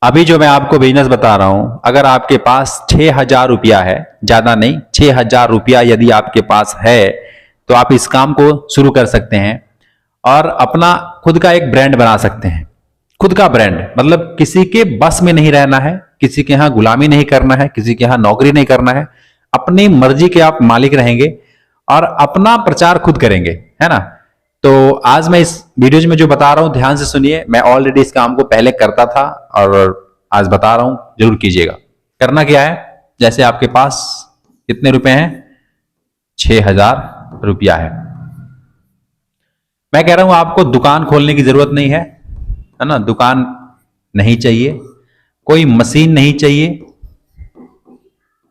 अभी जो मैं आपको बिजनेस बता रहा हूं, अगर आपके पास 6,000 रुपया है, ज्यादा नहीं, 6,000 रुपया यदि आपके पास है तो आप इस काम को शुरू कर सकते हैं और अपना खुद का एक ब्रांड बना सकते हैं। खुद का ब्रांड मतलब किसी के बस में नहीं रहना है, किसी के यहां गुलामी नहीं करना है, किसी के यहां नौकरी नहीं करना है। अपनी मर्जी के आप मालिक रहेंगे और अपना प्रचार खुद करेंगे, है ना। तो आज मैं इस वीडियो में जो बता रहा हूं ध्यान से सुनिए। मैं ऑलरेडी इस काम को पहले करता था और आज बता रहा हूं, जरूर कीजिएगा। करना क्या है, जैसे आपके पास कितने रुपए हैं, 6,000 रुपया है। मैं कह रहा हूं आपको दुकान खोलने की जरूरत नहीं है ना। दुकान नहीं चाहिए, कोई मशीन नहीं चाहिए,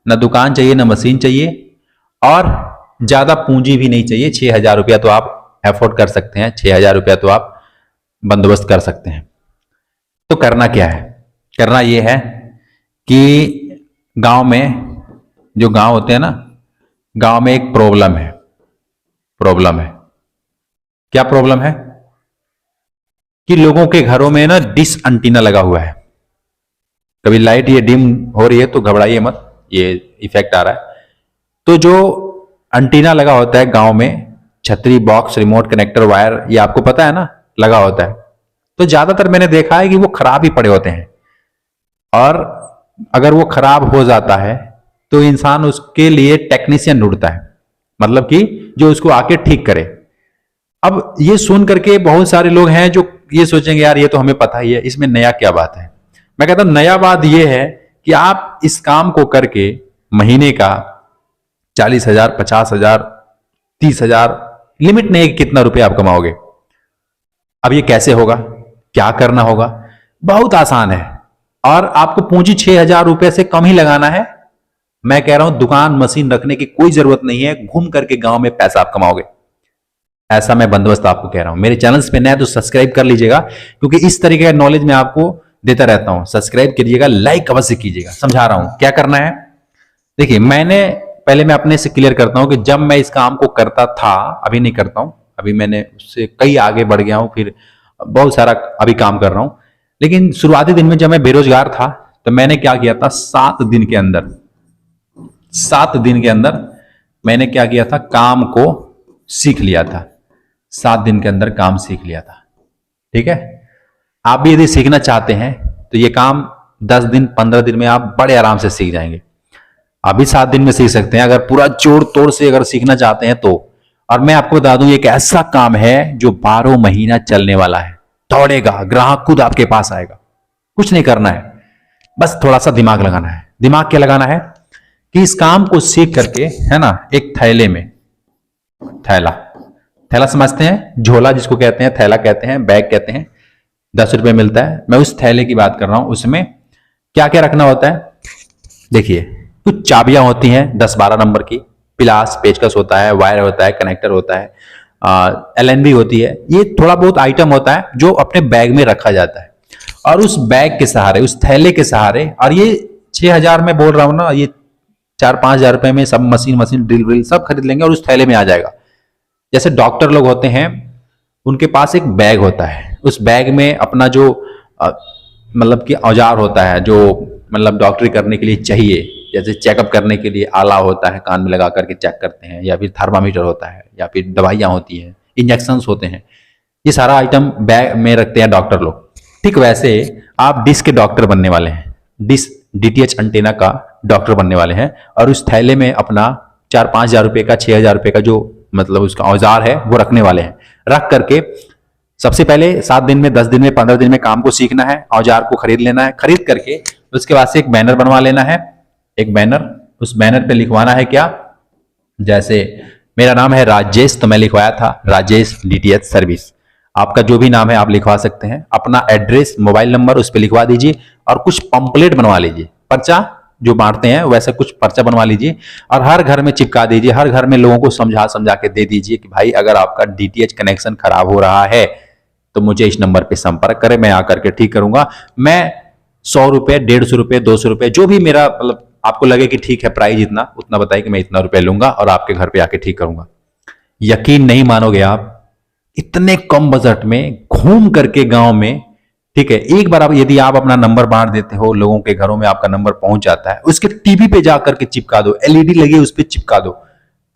ना दुकान चाहिए ना मशीन चाहिए, और ज्यादा पूंजी भी नहीं चाहिए। 6,000 रुपया तो आप एफोर्ड कर सकते हैं, 6,000 रुपया तो आप बंदोबस्त कर सकते हैं। तो करना क्या है, करना यह है कि गांव में, जो गांव होते हैं ना, गांव में एक प्रॉब्लम है। प्रॉब्लम है क्या? प्रॉब्लम है कि लोगों के घरों में ना डिश एंटीना लगा हुआ है। कभी लाइट ये डिम हो रही है तो घबराइए मत, ये इफेक्ट आ रहा है। तो जो एंटीना लगा होता है गांव में, छतरी, बॉक्स, रिमोट, कनेक्टर, वायर, ये आपको पता है ना, लगा होता है। तो ज्यादातर मैंने देखा है कि वो खराब ही पड़े होते हैं, और अगर वो खराब हो जाता है तो इंसान उसके लिए टेक्नीशियन ढूंढता है, मतलब कि जो उसको आके ठीक करे। अब ये सुन करके बहुत सारे लोग हैं जो ये सोचेंगे यार ये तो हमें पता ही है, इसमें नया क्या बात है। मैं कहता हूं नया बात ये है कि आप इस काम को करके महीने का 40,000, 50,000, 30,000, लिमिट नहीं है कि कितना रुपया आप कमाओगे। अब ये कैसे होगा, क्या करना होगा? बहुत आसान है, और आपको पूंजी 6,000 रुपये से कम ही लगाना है। मैं कह रहा हूं दुकान मशीन रखने की कोई जरूरत नहीं है, घूम करके गांव में पैसा आप कमाओगे। ऐसा मैं बंदोबस्त आपको कह रहा हूं। मेरे चैनल्स पे नया तो सब्सक्राइब कर लीजिएगा, क्योंकि इस तरीके का नॉलेज मैं आपको देता रहता हूं। सब्सक्राइब करिएगा, लाइक अवश्य कीजिएगा। समझा रहा हूं क्या करना है। देखिए, पहले मैं अपने से क्लियर करता हूं कि जब मैं इस काम को करता था, अभी नहीं करता हूं, अभी मैंने उससे कई आगे बढ़ गया हूं, फिर बहुत सारा अभी काम कर रहा हूं। लेकिन शुरुआती दिन में जब मैं बेरोजगार था तो मैंने क्या किया था, 7 दिन के अंदर, 7 दिन के अंदर मैंने क्या किया था, काम को सीख लिया था। 7 दिन के अंदर काम सीख लिया था। ठीक है, आप भी यदि सीखना चाहते हैं तो ये काम 10 दिन 15 दिन में आप बड़े आराम से सीख जाएंगे। अभी 7 दिन में सीख सकते हैं अगर पूरा जोड़ तोड़ से अगर सीखना चाहते हैं तो। और मैं आपको बता दूं, ये एक ऐसा काम है जो 12 महीना चलने वाला है। दौड़ेगा, ग्राहक खुद आपके पास आएगा। कुछ नहीं करना है, बस थोड़ा सा दिमाग लगाना है। दिमाग क्या लगाना है कि इस काम को सीख करके, है ना, एक थैले में, थैला, थैला समझते हैं, झोला जिसको कहते हैं, थैला कहते हैं, बैग कहते हैं, 10 रुपए मिलता है। मैं उस थैले की बात कर रहा हूं। उसमें क्या क्या रखना होता है, देखिए, कुछ चाबियां होती हैं 10-12 नंबर की, पिलास, पेचकस होता है, वायर होता है, कनेक्टर होता है, LNB होती है। ये थोड़ा बहुत आइटम होता है जो अपने बैग में रखा जाता है, और उस बैग के सहारे, उस थैले के सहारे, और ये 6,000 में बोल रहा हूं ना, ये 4-5 हजार रुपए में सब मशीन ड्रिल व्रिल सब खरीद लेंगे और उस थैले में आ जाएगा। जैसे डॉक्टर लोग होते हैं, उनके पास एक बैग होता है, उस बैग में अपना जो मतलब कि औजार होता है, जो मतलब डॉक्टरी करने के लिए चाहिए, जैसे चेकअप करने के लिए आला होता है, कान में लगा करके चेक करते हैं, या फिर थर्मामीटर होता है, या फिर दवाइयाँ होती हैं, इंजेक्शंस होते हैं, ये सारा आइटम बैग में रखते हैं डॉक्टर लोग। ठीक वैसे आप डिश के डॉक्टर बनने वाले हैं, डिश DTH एंटीना का डॉक्टर बनने वाले हैं, और उस थैले में अपना 4-5 हजार रुपये का, 6,000 रुपये का जो मतलब उसका औजार है वो रखने वाले हैं। रख करके सबसे पहले 7 दिन में, 10 दिन में, 15 दिन में काम को सीखना है, औजार को खरीद लेना है। खरीद करके उसके बाद से एक बैनर बनवा लेना है, एक बैनर। उस बैनर पे लिखवाना है क्या, जैसे मेरा नाम है राजेश, तो मैं लिखवाया था राजेश DTH सर्विस। आपका जो भी नाम है आप लिखवा सकते हैं, अपना एड्रेस, मोबाइल नंबर उस पर लिखवा दीजिए, और कुछ पंपलेट बनवा लीजिए, पर्चा जो बांटते हैं वैसा कुछ पर्चा बनवा लीजिए, और हर घर में चिपका दीजिए। हर घर में लोगों को समझा समझा के दे दीजिए कि भाई अगर आपका DTH कनेक्शन खराब हो रहा है तो मुझे इस नंबर पे संपर्क करें, मैं आकर के ठीक करूंगा। मैं 100 रुपए, 150 रुपए, 200 रुपए, जो भी मेरा मतलब आपको लगे कि ठीक है प्राइस इतना, उतना बताइए कि मैं इतना रुपए लूंगा और आपके घर पे आके ठीक करूंगा। यकीन नहीं मानोगे आप, इतने कम बजट में घूम करके गांव में ठीक है, एक बार आप यदि आप अपना नंबर बांट देते हो, लोगों के घरों में आपका नंबर पहुंच जाता है, उसके टीवी पे जाकर के चिपका दो, एलईडी लगी है उस पर चिपका दो,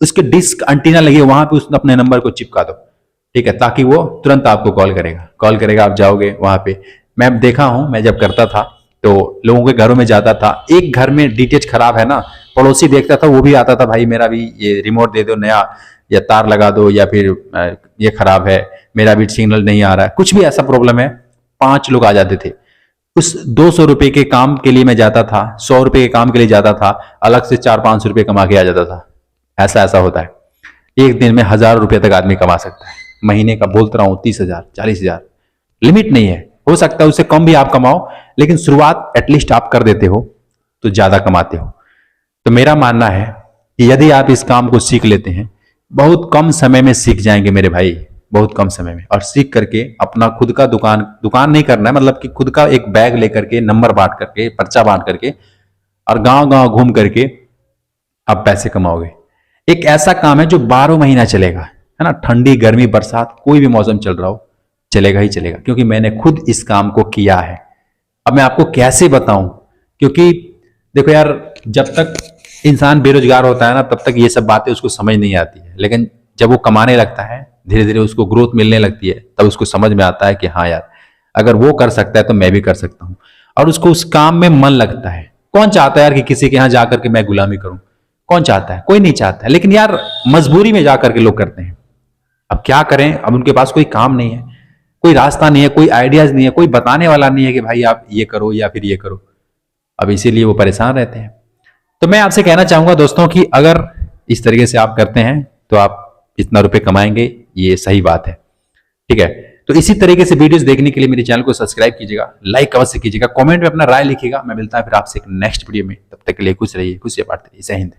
उसके डिस्क एंटीना लगी है वहां पे उसने अपने नंबर को चिपका दो, ठीक है, ताकि वो तुरंत आपको कॉल करेगा, आप जाओगे वहां पे। मैं देखा हूं, मैं जब करता था तो लोगों के घरों में जाता था, एक घर में डीटीएच खराब है ना, पड़ोसी देखता था, वो भी आता था, भाई मेरा भी ये रिमोट दे दो नया, या तार लगा दो, या फिर ये खराब है, मेरा भी सिग्नल नहीं आ रहा है, कुछ भी ऐसा प्रॉब्लम है, 5 लोग आ जाते थे। उस 200 रुपए के काम के लिए मैं जाता था, 100 रुपए के काम के लिए जाता था, अलग से 400-500 रुपए कमा के आ जाता था। ऐसा होता है, एक दिन में 1000 रुपए तक आदमी कमा सकता है, महीने का बोलता रहा हूं 30,000 40,000, लिमिट नहीं है, हो सकता है उससे कम भी आप कमाओ, लेकिन शुरुआत एटलीस्ट आप कर देते हो तो ज्यादा कमाते हो। तो मेरा मानना है कि यदि आप इस काम को सीख लेते हैं, बहुत कम समय में सीख जाएंगे मेरे भाई, बहुत कम समय में, और सीख करके अपना खुद का दुकान नहीं करना है, मतलब कि खुद का एक बैग लेकर के, नंबर बांट करके, पर्चा बांट करके, और गांव गांव घूम करके आप पैसे कमाओगे। एक ऐसा काम है जो 12 महीना चलेगा, है ना, ठंडी गर्मी बरसात कोई भी मौसम चल रहा हो, चलेगा ही चलेगा, क्योंकि मैंने खुद इस काम को किया है। अब मैं आपको कैसे बताऊं, क्योंकि देखो यार, जब तक इंसान बेरोजगार होता है ना, तब तक ये सब बातें उसको समझ नहीं आती है, लेकिन जब वो कमाने लगता है, धीरे धीरे उसको ग्रोथ मिलने लगती है, तब उसको समझ में आता है कि हाँ यार, अगर वो कर सकता है तो मैं भी कर सकता हूं, और उसको उस काम में मन लगता है। कौन चाहता है यार कि किसी के यहां जाकर के मैं गुलामी करूं? कौन चाहता है? कोई नहीं चाहता है, लेकिन यार मजबूरी में जाकर के लोग करते हैं। अब क्या करें, अब उनके पास कोई काम नहीं है, कोई रास्ता नहीं है, कोई आइडियाज नहीं है, कोई बताने वाला नहीं है कि भाई आप ये करो या फिर ये करो, अब इसीलिए वो परेशान रहते हैं। तो मैं आपसे कहना चाहूंगा दोस्तों कि अगर इस तरीके से आप करते हैं तो आप इतना रुपए कमाएंगे, ये सही बात है, ठीक है। तो इसी तरीके से वीडियोस देखने के लिए मेरे चैनल को सब्सक्राइब कीजिएगा, लाइक अवश्य कीजिएगा, कमेंट में अपना राय लिखिएगा। मैं मिलता है फिर आपसे एक नेक्स्ट वीडियो में, तब तक के लिए खुश रहिए, खुशियां बांटते रहिए। जय हिंद।